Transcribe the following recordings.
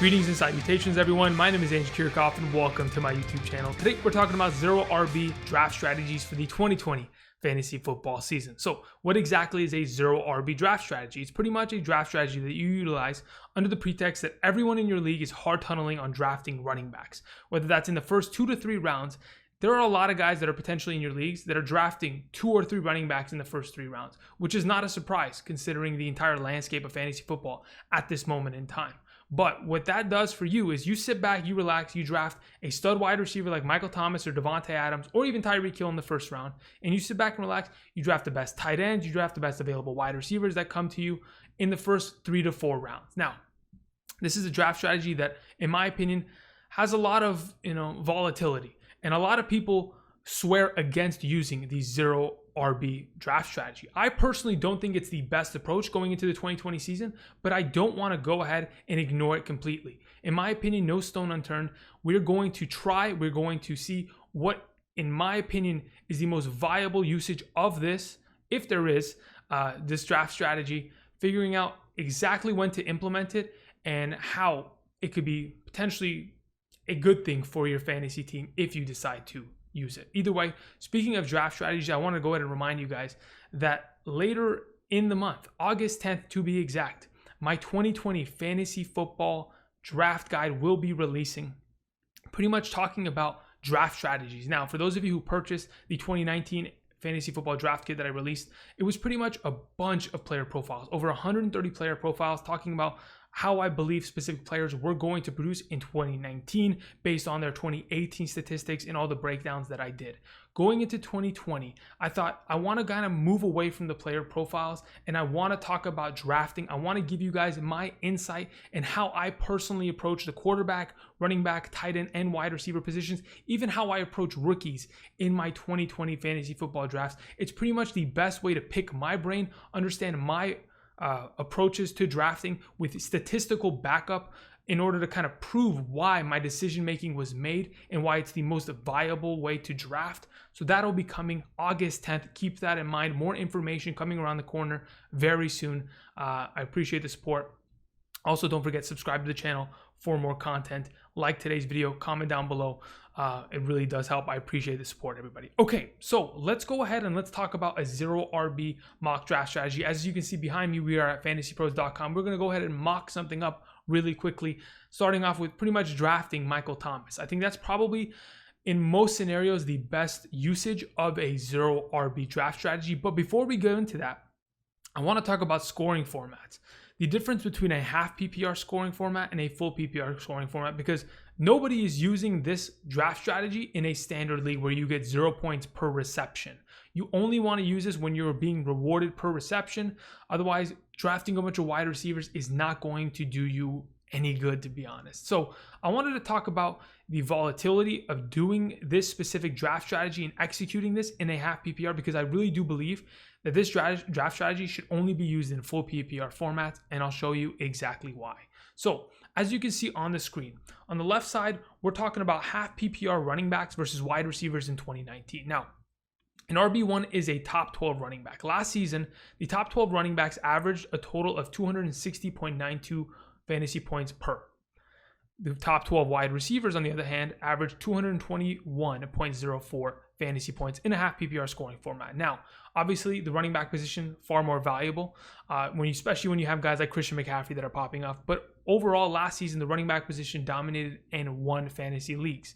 Greetings and salutations, everyone. My name is Kiorkof, and welcome to my YouTube channel. Today, we're talking about zero RB draft strategies for the 2020 fantasy football season. So, what exactly is a zero RB draft strategy? It's pretty much a draft strategy that you utilize under the pretext that everyone in your league is hard tunneling on drafting running backs. Whether that's in the first 2 to 3 rounds, there are a lot of guys that are potentially in your leagues that are drafting 2 or 3 running backs in the first 3 rounds, which is not a surprise considering the entire landscape of fantasy football at this moment in time. But what that does for you is you sit back, you relax, you draft a stud wide receiver like Michael Thomas or Devontae Adams or even Tyreek Hill in the first round, and you sit back and relax, you draft the best tight ends, you draft the best available wide receivers that come to you in the first 3 to 4 rounds. Now, this is a draft strategy that, in my opinion, has a lot of volatility, and a lot of people swear against using the zero RB draft strategy. I personally don't think it's the best approach going into the 2020 season, but I don't want to go ahead and ignore it completely. In my opinion, no stone unturned. We're going to see what, in my opinion, is the most viable usage of this, if there is, this draft strategy, figuring out exactly when to implement it and how it could be potentially a good thing for your fantasy team if you decide to use it. Either way, speaking of draft strategies, I want to go ahead and remind you guys that later in the month, August 10th to be exact, my 2020 fantasy football draft guide will be releasing, pretty much talking about draft strategies. Now, for those of you who purchased the 2019 fantasy football draft kit that I released, it was pretty much a bunch of player profiles, over 130 player profiles, talking about how I believe specific players were going to produce in 2019 based on their 2018 statistics and all the breakdowns that I did. Going into 2020, I thought I want to kind of move away from the player profiles and I want to talk about drafting. I want to give you guys my insight and how I personally approach the quarterback, running back, tight end, and wide receiver positions, even how I approach rookies in my 2020 fantasy football drafts. It's pretty much the best way to pick my brain, understand my approaches to drafting with statistical backup in order to kind of prove why my decision making was made and why it's the most viable way to draft. So that'll be coming August 10th. Keep that in mind. More information coming around the corner very soon. I appreciate the support. Also, don't forget, subscribe to the channel for more content. Like today's video, comment down below. It really does help. I appreciate the support, everybody. Okay, so let's go ahead and let's talk about a zero RB mock draft strategy. As you can see behind me, we are at fantasypros.com. We're going to go ahead and mock something up really quickly, starting off with pretty much drafting Michael Thomas. I think that's probably, in most scenarios, the best usage of a zero RB draft strategy. But before we go into that, I want to talk about scoring formats. The difference between a half PPR scoring format and a full PPR scoring format, because nobody is using this draft strategy in a standard league where you get 0 points per reception. You only want to use this when you're being rewarded per reception. Otherwise, drafting a bunch of wide receivers is not going to do you any good, to be honest. So I wanted to talk about the volatility of doing this specific draft strategy and executing this in a half PPR, because I really do believe that this draft strategy should only be used in full PPR formats, and I'll show you exactly why. So as you can see on the screen, on the left side, we're talking about half PPR running backs versus wide receivers in 2019. Now, an RB1 is a top 12 running back. Last season, the top 12 running backs averaged a total of 260.92 fantasy points per. The top 12 wide receivers, on the other hand, averaged 221.04 fantasy points in a half PPR scoring format. Now, obviously, the running back position far more valuable, especially when you have guys like Christian McCaffrey that are popping off. But overall, last season, the running back position dominated and won fantasy leagues.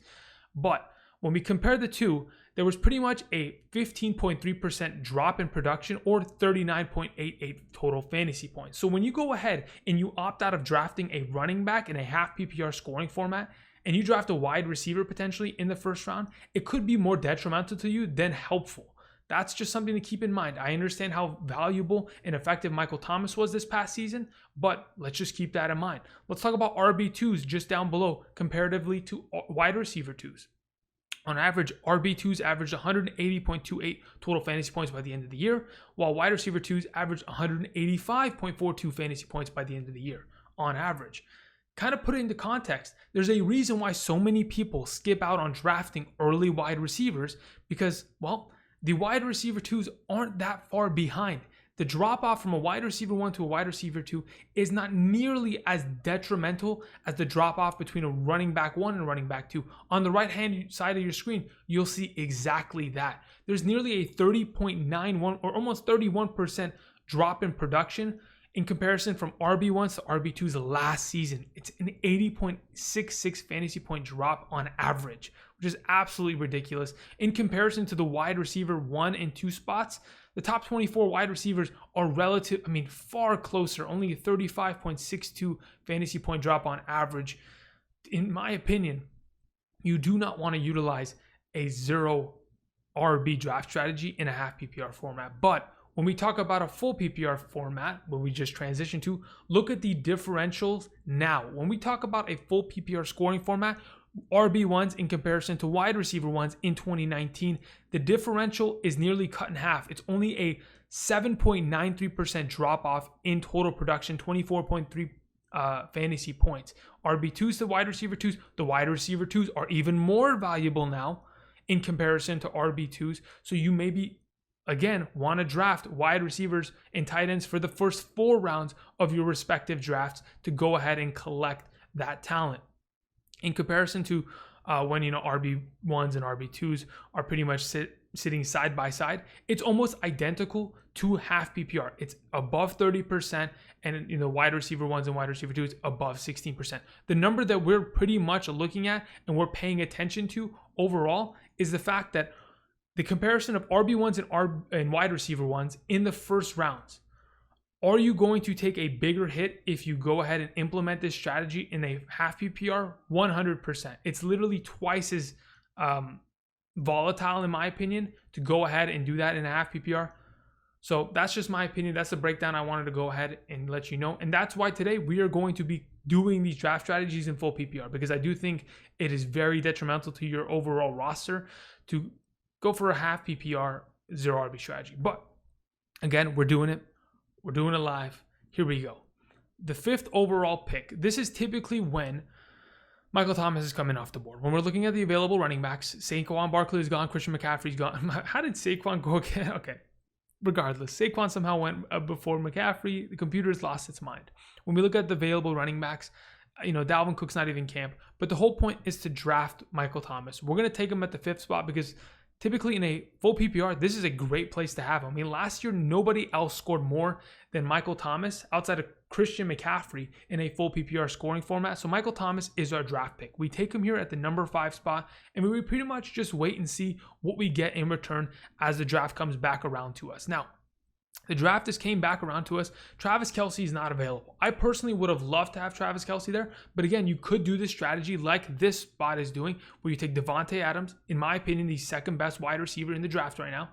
But when we compare the two, there was pretty much a 15.3% drop in production or 39.88 total fantasy points. So when you go ahead and you opt out of drafting a running back in a half PPR scoring format and you draft a wide receiver potentially in the first round, it could be more detrimental to you than helpful. That's just something to keep in mind. I understand how valuable and effective Michael Thomas was this past season, but let's just keep that in mind. Let's talk about RB2s just down below comparatively to wide receiver 2s. On average, RB2s averaged 180.28 total fantasy points by the end of the year, while wide receiver 2s averaged 185.42 fantasy points by the end of the year, on average. Kind of put it into context, there's a reason why so many people skip out on drafting early wide receivers because, well, the wide receiver 2s aren't that far behind. the drop off from a wide receiver 1 to a wide receiver 2 is not nearly as detrimental as the drop off between a running back 1 and a running back 2. On the right hand side of your screen, you'll see exactly that. There's nearly a 30.91 or almost 31% drop in production in comparison from RB1s to RB2s last season. It's an 80.66 fantasy point drop on average, which is absolutely ridiculous. In comparison to the wide receiver 1 and 2 spots, the top 24 wide receivers are far closer, only a 35.62 fantasy point drop on average. In my opinion, you do not want to utilize a 0 RB draft strategy in a half PPR format. But when we talk about a full PPR format, where we just transitioned to, look at the differentials now. When we talk about a full PPR scoring format, RB1s in comparison to wide receiver 1s in 2019, the differential is nearly cut in half. It's only a 7.93% drop off in total production, 24.3 fantasy points. RB2s to wide receiver 2s, the wide receiver 2s are even more valuable now in comparison to RB2s. So you maybe, again, want to draft wide receivers and tight ends for the first 4 rounds of your respective drafts to go ahead and collect that talent. In comparison to when RB1s and RB2s are pretty much sitting side by side, it's almost identical to half PPR. It's above 30%, and wide receiver 1s and wide receiver 2s above 16%. The number that we're pretty much looking at and we're paying attention to overall is the fact that the comparison of RB1s and wide receiver 1s in the first rounds. Are you going to take a bigger hit if you go ahead and implement this strategy in a half PPR? 100%. It's literally twice as volatile, in my opinion, to go ahead and do that in a half PPR. So that's just my opinion. That's the breakdown I wanted to go ahead and let you know. And that's why today we are going to be doing these draft strategies in full PPR, because I do think it is very detrimental to your overall roster to go for a half PPR 0 RB strategy. But again, we're doing it. We're doing it live. Here we go. The 5th overall pick. This is typically when Michael Thomas is coming off the board. When we're looking at the available running backs, Saquon Barkley is gone. Christian McCaffrey's gone. How did Saquon go again? Okay. Regardless, Saquon somehow went before McCaffrey. The computer's lost its mind. When we look at the available running backs, Dalvin Cook's not even camp. But the whole point is to draft Michael Thomas. We're going to take him at the 5th spot because typically in a full PPR, this is a great place to have him. Last year, nobody else scored more than Michael Thomas outside of Christian McCaffrey in a full PPR scoring format. So Michael Thomas is our draft pick. We take him here at the number 5 spot, and we pretty much just wait and see what we get in return as the draft comes back around to us. Now, the draft just came back around to us. Travis Kelce is not available. I personally would have loved to have Travis Kelce there, but again, you could do this strategy like this spot is doing, where you take Devontae Adams, in my opinion, the 2nd best wide receiver in the draft right now,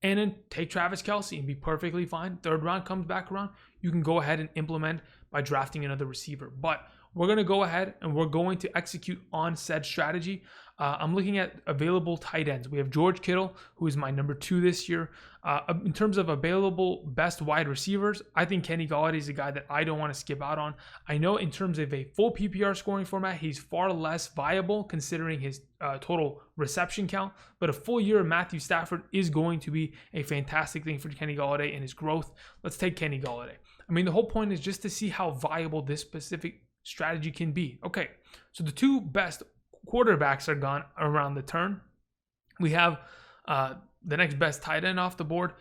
and then take Travis Kelce and be perfectly fine. 3rd round comes back around, you can go ahead and implement by drafting another receiver. But we're going to go ahead and we're going to execute on said strategy. I'm looking at available tight ends. We have George Kittle, who is my number 2 this year. In terms of available best wide receivers, I think Kenny Golladay is a guy that I don't want to skip out on. I know in terms of a full PPR scoring format, he's far less viable considering his total reception count, but a full year of Matthew Stafford is going to be a fantastic thing for Kenny Golladay and his growth. Let's take Kenny Golladay. The whole point is just to see how viable this specific strategy can be. Okay, so the 2 best quarterbacks are gone around the turn. We have the next best tight end off the board.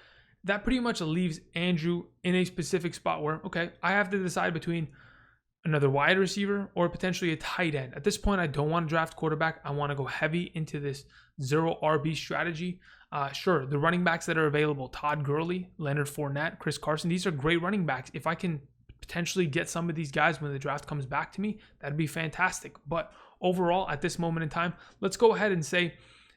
That pretty much leaves Andrew in a specific spot where, okay, I have to decide between another wide receiver or potentially a tight end. At this point, I don't want to draft quarterback. I want to go heavy into this 0 RB strategy. Sure, the running backs that are available, Todd Gurley, Leonard Fournette, Chris Carson, these are great running backs. If I can potentially get some of these guys when the draft comes back to me, that'd be fantastic. But overall, at this moment in time, let's go ahead and say,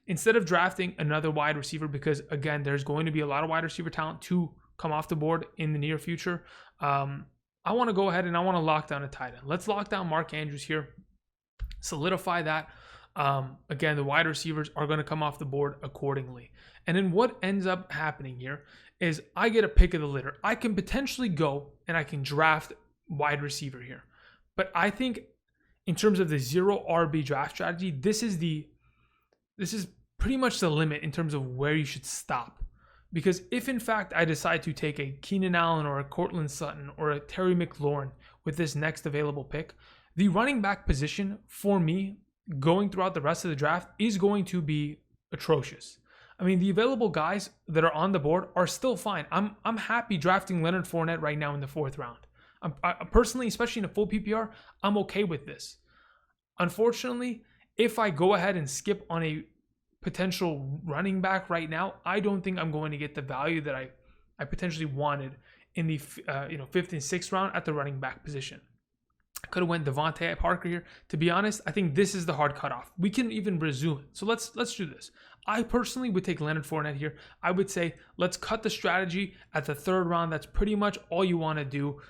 instead of drafting another wide receiver, because again, there's going to be a lot of wide receiver talent to come off the board in the near future, I want to go ahead and I want to lock down a tight end. Let's lock down Mark Andrews here, solidify that. Again, the wide receivers are going to come off the board accordingly. And then what ends up happening here is I get a pick of the litter. I can potentially go and I can draft wide receiver here. But I think in terms of the 0 RB draft strategy, this is pretty much the limit in terms of where you should stop. Because if in fact I decide to take a Keenan Allen or a Cortland Sutton or a Terry McLaurin with this next available pick, the running back position for me going throughout the rest of the draft is going to be atrocious. I mean, the available guys that are on the board are still fine. I'm happy drafting Leonard Fournette right now in the 4th round. I personally, especially in a full PPR, I'm okay with this. Unfortunately, if I go ahead and skip on a potential running back right now, I don't think I'm going to get the value that I potentially wanted in the 5th and 6th round at the running back position. I could have went Devontae Parker here. To be honest, I think this is the hard cutoff. We can even resume it. So let's do this. I personally would take Leonard Fournette here. I would say let's cut the strategy at the 3rd round. That's pretty much all you want to do.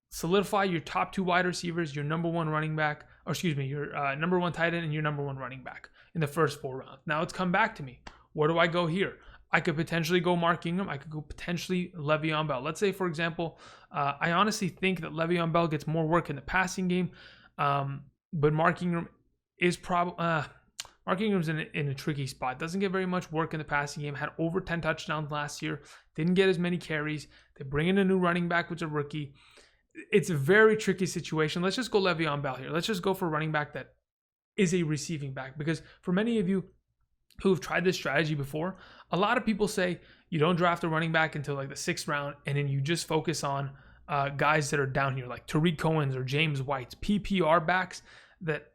Solidify your top 2 wide receivers, your number 1 running back, your number 1 tight end and your number 1 running back in the first 4 rounds. Now it's come back to me. Where do I go here? I could potentially go Mark Ingram. I could go potentially Le'Veon Bell. Let's say, for example, I honestly think that Le'Veon Bell gets more work in the passing game, but Mark Ingram is Mark Ingram's in a tricky spot. Doesn't get very much work in the passing game. Had over 10 touchdowns last year. Didn't get as many carries. They bring in a new running back, which is a rookie. It's a very tricky situation. Let's just go Le'Veon Bell here. Let's just go for a running back that is a receiving back. Because for many of you who have tried this strategy before, a lot of people say you don't draft a running back until like the 6th round, and then you just focus on guys that are down here, like Tariq Cohen's or James White's, PPR backs, that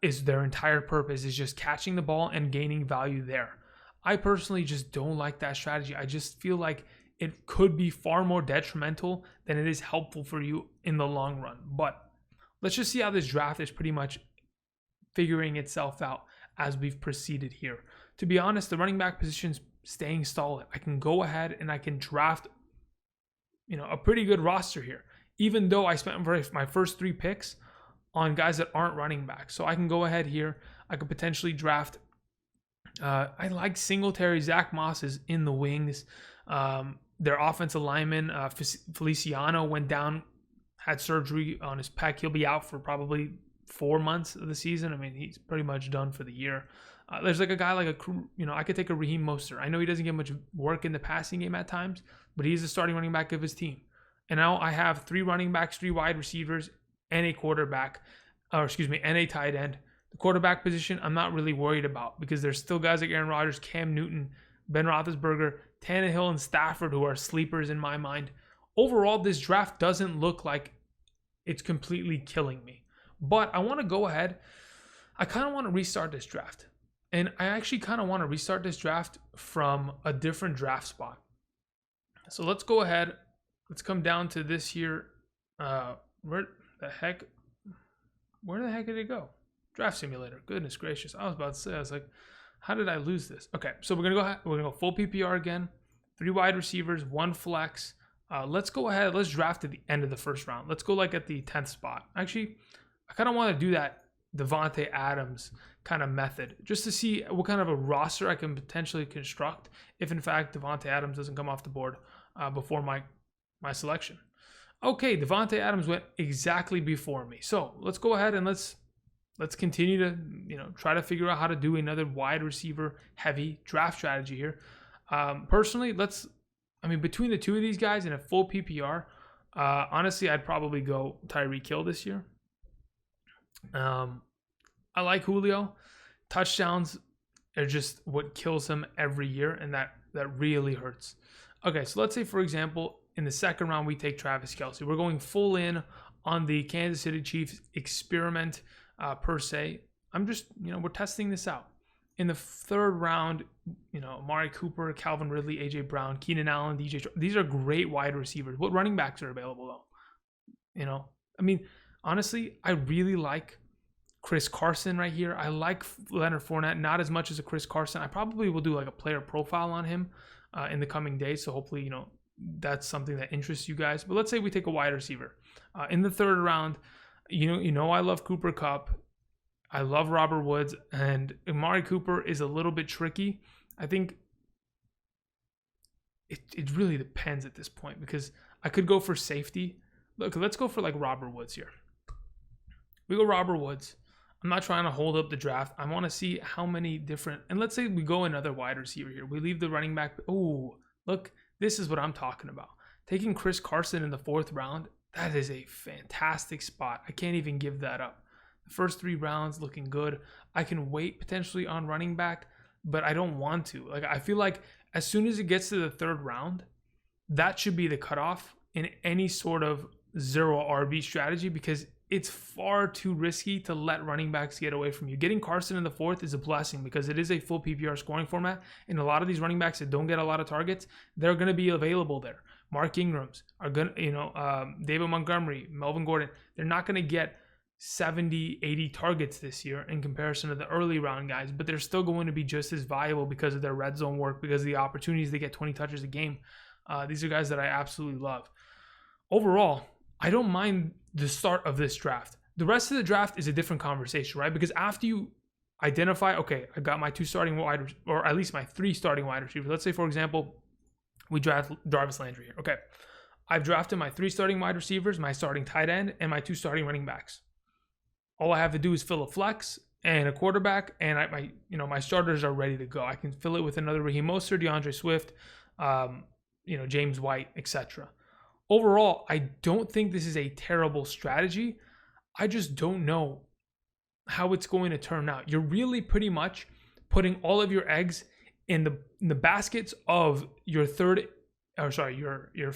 is their entire purpose, is just catching the ball and gaining value there. I personally just don't like that strategy. I just feel like it could be far more detrimental than it is helpful for you in the long run. But let's just see how this draft is pretty much figuring itself out as we've proceeded here. To be honest, the running back position's staying solid. I can go ahead and I can draft, a pretty good roster here, even though I spent my first 3 picks on guys that aren't running backs. So I can go ahead here. I could potentially draft. I like Singletary. Zach Moss is in the wings. Their offensive lineman, Feliciano, went down, had surgery on his pec. He'll be out for probably 4 months of the season. I mean, he's pretty much done for the year. There's like a guy like I could take a Raheem Mostert. I know he doesn't get much work in the passing game at times, but he's the starting running back of his team. And now I have 3 running backs, 3 wide receivers, and a quarterback, and a tight end. The quarterback position, I'm not really worried about because there's still guys like Aaron Rodgers, Cam Newton, Ben Roethlisberger, Tannehill, and Stafford who are sleepers in my mind. Overall, this draft doesn't look like it's completely killing me. But I want to go ahead. I kind of want to restart this draft. And I actually kind of want to restart this draft from a different draft spot. So let's go ahead. Let's come down to this here. Where the heck did it go? Draft Simulator. Goodness gracious. I was about to say, I was like, how did I lose this? Okay, so we're gonna go full PPR again. 3 wide receivers, 1 flex. Let's go ahead. Let's draft at the end of the 1st round. Let's go like at the 10th spot. Actually, I kind of want to do that Devontae Adams kind of method just to see what kind of a roster I can potentially construct if in fact Devontae Adams doesn't come off the board before my selection. Okay, Devontae Adams went exactly before me. So let's go ahead and let's continue to try to figure out how to do another wide receiver heavy draft strategy here. Personally, between the 2 of these guys in a full PPR, honestly, I'd probably go Tyreek Hill this year. I like Julio. Touchdowns are just what kills him every year, and that really hurts. Okay, so let's say, for example, in the 2nd round, we take Travis Kelce. We're going full in on the Kansas City Chiefs experiment per se. I'm just, we're testing this out. In the 3rd round, Amari Cooper, Calvin Ridley, AJ Brown, Keenan Allen, DJ. These are great wide receivers. What running backs are available though? Honestly, I really like Chris Carson right here. I like Leonard Fournette, not as much as a Chris Carson. I probably will do like a player profile on him in the coming days. So hopefully, that's something that interests you guys. But let's say we take a wide receiver in the 3rd round. I love Cooper Kupp. I love Robert Woods, and Amari Cooper is a little bit tricky. I think it really depends at this point because I could go for safety. Look, let's go for like Robert Woods here. We go Robert Woods. I'm not trying to hold up the draft. I want to see how many different, and let's say we go another wide receiver here. We leave the running back. Oh, look, this is what I'm talking about. Taking Chris Carson in the 4th round, that is a fantastic spot. I can't even give that up. The first 3 rounds looking good. I can wait potentially on running back, but I don't want to. Like, I feel like as soon as it gets to the 3rd round, that should be the cutoff in any sort of 0 RB strategy, because it's far too risky to let running backs get away from you. Getting Carson in the 4th is a blessing because it is a full PPR scoring format, and a lot of these running backs that don't get a lot of targets, they're going to be available there. Mark Ingram's are going to, David Montgomery, Melvin Gordon, they're not going to get 70, 80 targets this year in comparison to the early round guys, but they're still going to be just as valuable because of their red zone work, because of the opportunities they get 20 touches a game. These are guys that I absolutely love. Overall, I don't mind the start of this draft. The rest of the draft is a different conversation, right? Because after you identify, okay, I got my 2 starting wide, or at least my 3 starting wide receivers. Let's say, for example, we draft Jarvis Landry here. Okay, I've drafted my 3 starting wide receivers, my starting tight end, and my 2 starting running backs. All I have to do is fill a flex and a quarterback, and my starters are ready to go. I can fill it with another Raheem Mostert, DeAndre Swift, James White, etc. Overall, I don't think this is a terrible strategy. I just don't know how it's going to turn out. You're really pretty much putting all of your eggs in the baskets of your your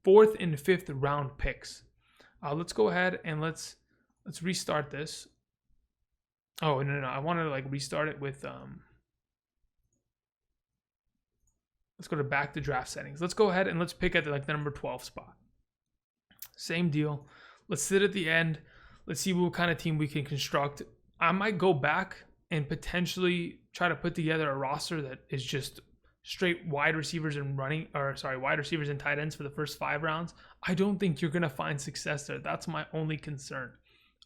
4th and 5th round picks. Let's go ahead and let's restart this. Oh, no. I want to restart it with let's go to back to draft settings. Let's go ahead and let's pick at the number 12 spot. Same deal. Let's sit at the end. Let's see what kind of team we can construct. I might go back and potentially try to put together a roster that is just straight wide receivers and wide receivers and tight ends for the first 5 rounds. I don't think you're going to find success there. That's my only concern.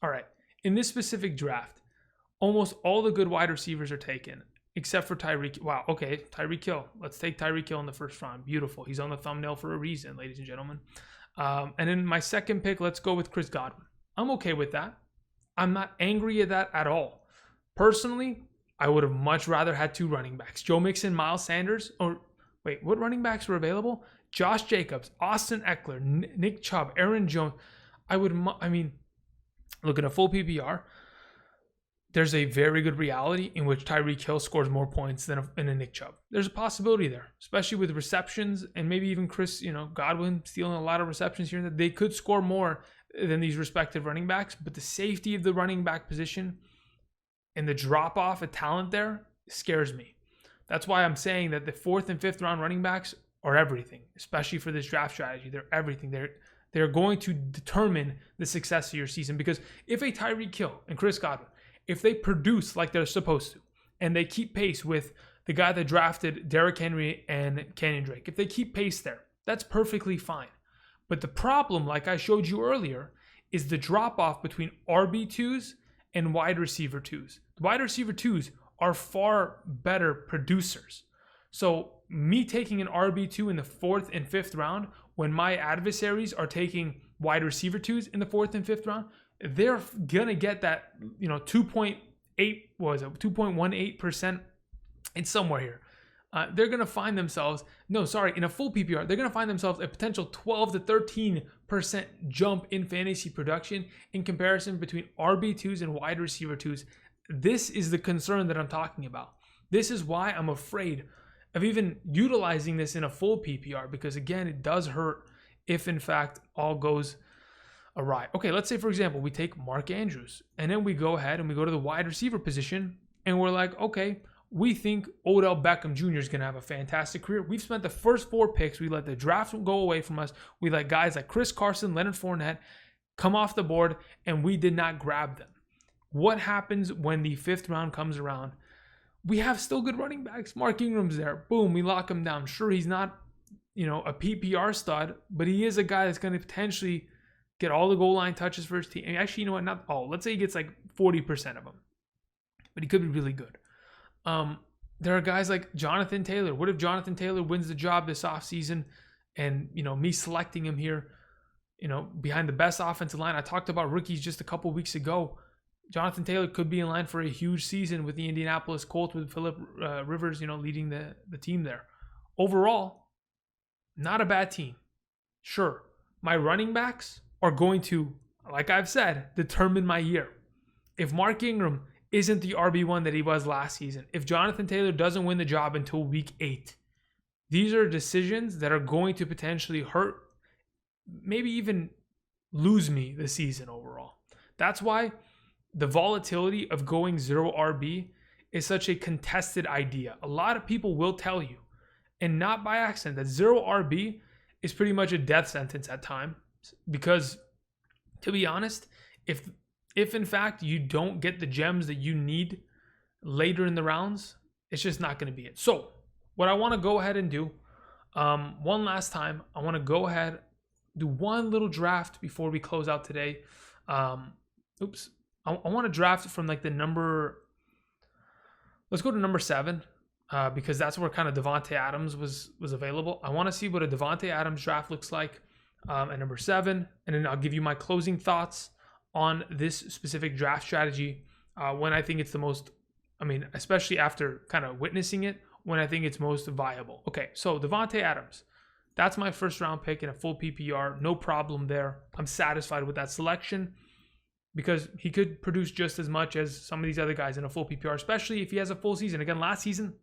All right. In this specific draft, almost all the good wide receivers are taken, except for Tyreek. Wow, okay, Tyreek Hill. Let's take Tyreek Hill in the 1st round. Beautiful. He's on the thumbnail for a reason, ladies and gentlemen. And in my 2nd pick, let's go with Chris Godwin. I'm okay with that. I'm not angry at that at all. Personally, I would have much rather had 2 running backs. Joe Mixon, Miles Sanders, or wait, what running backs were available? Josh Jacobs, Austin Eckler, Nick Chubb, Aaron Jones. Look, in a full PPR, there's a very good reality in which Tyreek Hill scores more points than a Nick Chubb. There's a possibility there, especially with receptions and maybe even Chris, Godwin stealing a lot of receptions here, that they could score more than these respective running backs. But the safety of the running back position and the drop off of talent there scares me. That's why I'm saying that the 4th and 5th round running backs are everything, especially for this draft strategy. They're everything. They're going to determine the success of your season, because if a Tyreek Hill and Chris Godwin, if they produce like they're supposed to, and they keep pace with the guy that drafted Derrick Henry and Kenyon Drake, if they keep pace there, that's perfectly fine. But the problem, like I showed you earlier, is the drop-off between RB2s and wide receiver 2s. The wide receiver 2s are far better producers. So me taking an RB2 in the 4th and 5th round, when my adversaries are taking wide receiver 2s in the 4th and 5th round, they're gonna get that 2.18%. It's somewhere here. They're gonna find themselves in a full PPR, they're gonna find themselves a potential 12 to 13% jump in fantasy production in comparison between RB2s and wide receiver 2s. This is the concern that I'm talking about. This is why I'm afraid of even utilizing this in a full PPR, because again, it does hurt if in fact all goes awry. Okay, let's say for example, we take Mark Andrews, and then we go ahead and we go to the wide receiver position, and we're like, okay, we think Odell Beckham Jr. is going to have a fantastic career. We've spent the first 4 picks. We let the draft go away from us. We let guys like Chris Carson, Leonard Fournette come off the board, and we did not grab them. What happens when the 5th round comes around? We have still good running backs. Mark Ingram's there. Boom, we lock him down. Sure, he's not, a PPR stud, but he is a guy that's going to potentially get all the goal line touches for his team. And actually, not all. Let's say he gets like 40% of them, but he could be really good. There are guys like Jonathan Taylor. What if Jonathan Taylor wins the job this offseason, and me selecting him here, behind the best offensive line? I talked about rookies just a couple weeks ago. Jonathan Taylor could be in line for a huge season with the Indianapolis Colts with Phillip Rivers, leading the team there. Overall, not a bad team. Sure, my running backs are going to, like I've said, determine my year. If Mark Ingram isn't the RB1 that he was last season, if Jonathan Taylor doesn't win the job until week 8, these are decisions that are going to potentially hurt, maybe even lose me the season overall. That's why the volatility of going 0 RB is such a contested idea. A lot of people will tell you, and not by accident, that 0 RB is pretty much a death sentence at times, because to be honest, if in fact you don't get the gems that you need later in the rounds, it's just not going to be it. So what I want to go ahead and do, one last time, I want to go ahead, do one little draft before we close out today. I want to draft from like the number, let's go to number 7, because that's where kind of Davante Adams was available. I want to see what a Davante Adams draft looks like at number 7, and then I'll give you my closing thoughts on this specific draft strategy when I think it's the most, especially after kind of witnessing it, when I think it's most viable. Okay, so Davante Adams, that's my first round pick in a full PPR. No problem there. I'm satisfied with that selection because he could produce just as much as some of these other guys in a full PPR, especially if he has a full season. Again, last season,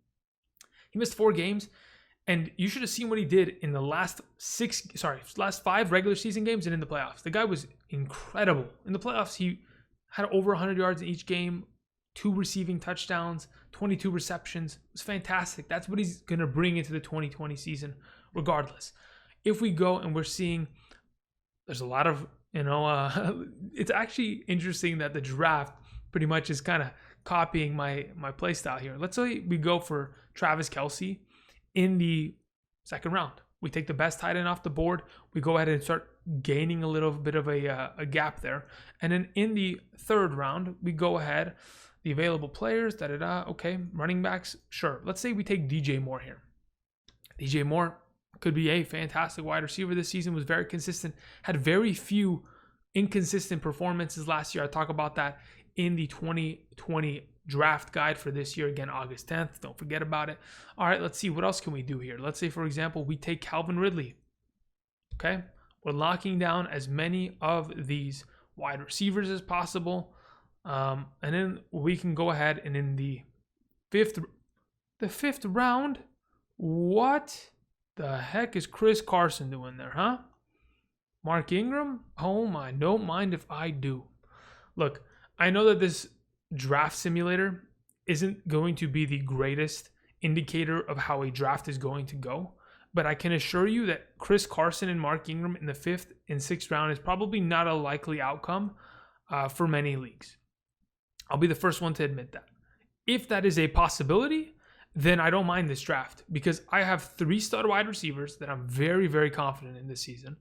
he missed 4 games, and you should have seen what he did in the last 5 regular season games and in the playoffs. The guy was incredible. In the playoffs, he had over 100 yards in each game, 2 receiving touchdowns, 22 receptions. It was fantastic. That's what he's going to bring into the 2020 season regardless. If we go and we're seeing, there's a lot of, it's actually interesting that the draft pretty much is kind of copying my play style here. Let's say we go for Travis Kelce in the second round. We take the best tight end off the board. We go ahead and start gaining a little bit of a gap there. And then in the third round, we go ahead, the available players, okay, running backs, sure. Let's say we take DJ Moore here. DJ Moore could be a fantastic wide receiver this season, was very consistent, had very few inconsistent performances last year. I talk about that in the 2020 draft guide for this year, again, August 10th. Don't forget about it. All right, let's see. What else can we do here? Let's say, for example, we take Calvin Ridley. Okay, we're locking down as many of these wide receivers as possible. And then we can go ahead and in the fifth round, what the heck is Chris Carson doing there, huh? Mark Ingram? Oh my, don't mind if I do. Look, I know that this draft simulator isn't going to be the greatest indicator of how a draft is going to go, but I can assure you that Chris Carson and Mark Ingram in the 5th and 6th round is probably not a likely outcome for many leagues. I'll be the first one to admit that. If that is a possibility, then I don't mind this draft because I have 3 stud wide receivers that I'm very, very confident in this season.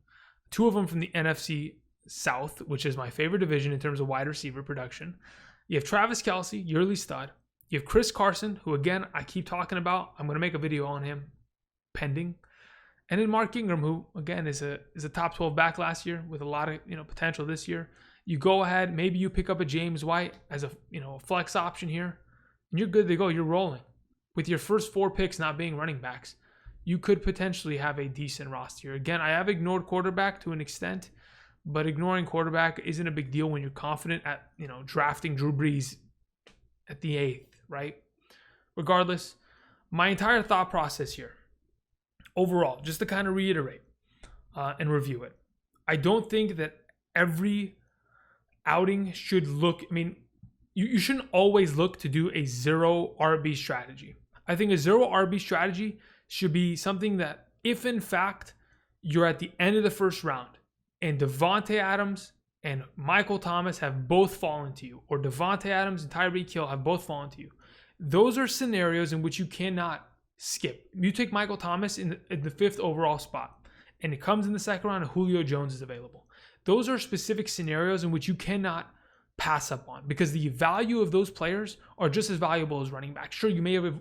2 of them from the NFC South, which is my favorite division in terms of wide receiver production. You have Travis Kelce, yearly stud. You have Chris Carson, who again, I keep talking about. I'm going to make a video on him pending. And then Mark Ingram, who again is a top 12 back last year with a lot of potential this year. You go ahead, maybe you pick up a James White as a flex option here, and you're good to go. You're rolling. With your first 4 picks not being running backs, you could potentially have a decent roster here. Again, I have ignored quarterback to an extent, but ignoring quarterback isn't a big deal when you're confident at drafting Drew Brees at the 8th, right? Regardless, my entire thought process here, overall, just to kind of reiterate and review it, I don't think that every outing should look, you shouldn't always look to do a 0 RB strategy. I think a 0 RB strategy should be something that if in fact you're at the end of the first round and Davante Adams and Michael Thomas have both fallen to you, or Davante Adams and Tyreek Hill have both fallen to you, those are scenarios in which you cannot skip. You take Michael Thomas in the 5th overall spot and it comes in the second round and Julio Jones is available. Those are specific scenarios in which you cannot pass up on because the value of those players are just as valuable as running back. Sure, you may have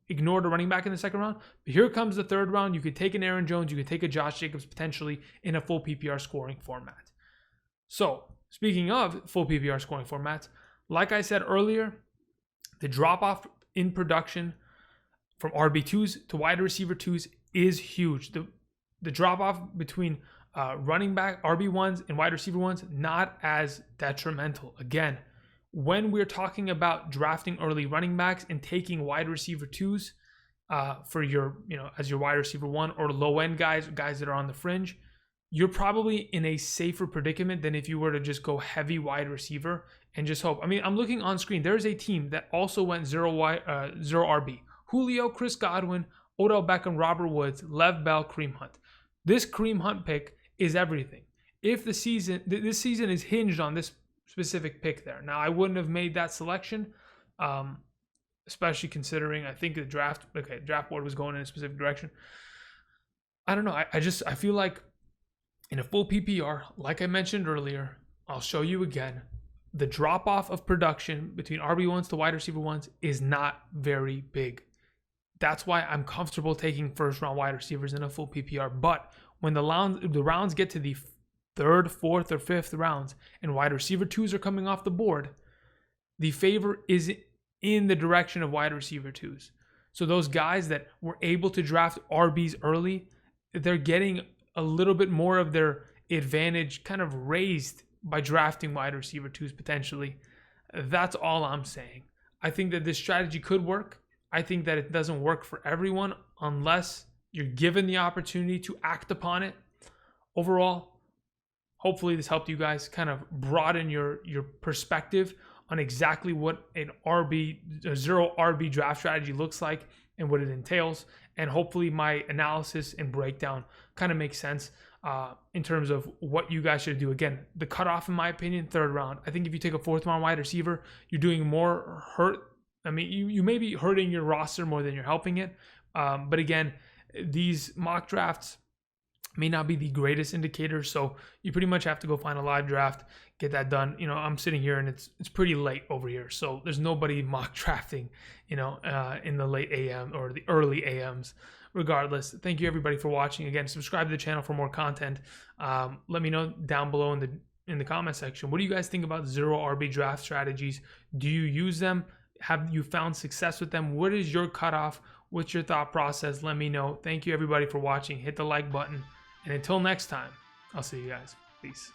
ignored a running back in the second round, but here comes the 3rd round. You could take an Aaron Jones, you could take a Josh Jacobs potentially in a full PPR scoring format. So speaking of full PPR scoring formats, Like I said earlier, the drop off in production from RB2s to wide receiver 2s is huge. The drop off between running back RB1s and wide receiver 1s, not as detrimental. Again, when we're talking about drafting early running backs and taking wide receiver 2s for your, as your wide receiver 1 or low end guys that are on the fringe, you're probably in a safer predicament than if you were to just go heavy wide receiver and just hope. I mean, I'm looking on screen. There's a team that also went zero RB. Julio, Chris Godwin, Odell Beckham, Robert Woods, Lev Bell, Kareem Hunt. This Kareem Hunt pick is everything. If this season is hinged on this specific pick there. Now, I wouldn't have made that selection, especially considering I think the draft board was going in a specific direction. I don't know. I feel like in a full PPR, like I mentioned earlier, I'll show you again, the drop-off of production between RB1s to wide receiver 1s is not very big. That's why I'm comfortable taking first-round wide receivers in a full PPR. But when the rounds get to the third, fourth, or fifth rounds and wide receiver 2s are coming off the board, the favor is in the direction of wide receiver 2s. So those guys that were able to draft RBs early, they're getting a little bit more of their advantage kind of raised by drafting wide receiver 2s potentially. That's all I'm saying. I think that this strategy could work. I think that it doesn't work for everyone unless you're given the opportunity to act upon it. Overall, hopefully this helped you guys kind of broaden your perspective on exactly what a zero RB draft strategy looks like and what it entails. And hopefully my analysis and breakdown kind of makes sense in terms of what you guys should do. Again, the cutoff, in my opinion, third round. I think if you take a fourth round wide receiver, you're doing more hurt. I mean, you may be hurting your roster more than you're helping it. But again, these mock drafts may not be the greatest indicator, so you pretty much have to go find a live draft, get that done. I'm sitting here and it's pretty late over here, so there's nobody mock drafting, in the late AM or the early AMs. Regardless, thank you everybody for watching. Again, subscribe to the channel for more content. Let me know down below in the comment section, what do you guys think about zero RB draft strategies? Do you use them? Have you found success with them? What is your cutoff? What's your thought process? Let me know. Thank you everybody for watching. Hit the like button. And until next time, I'll see you guys. Peace.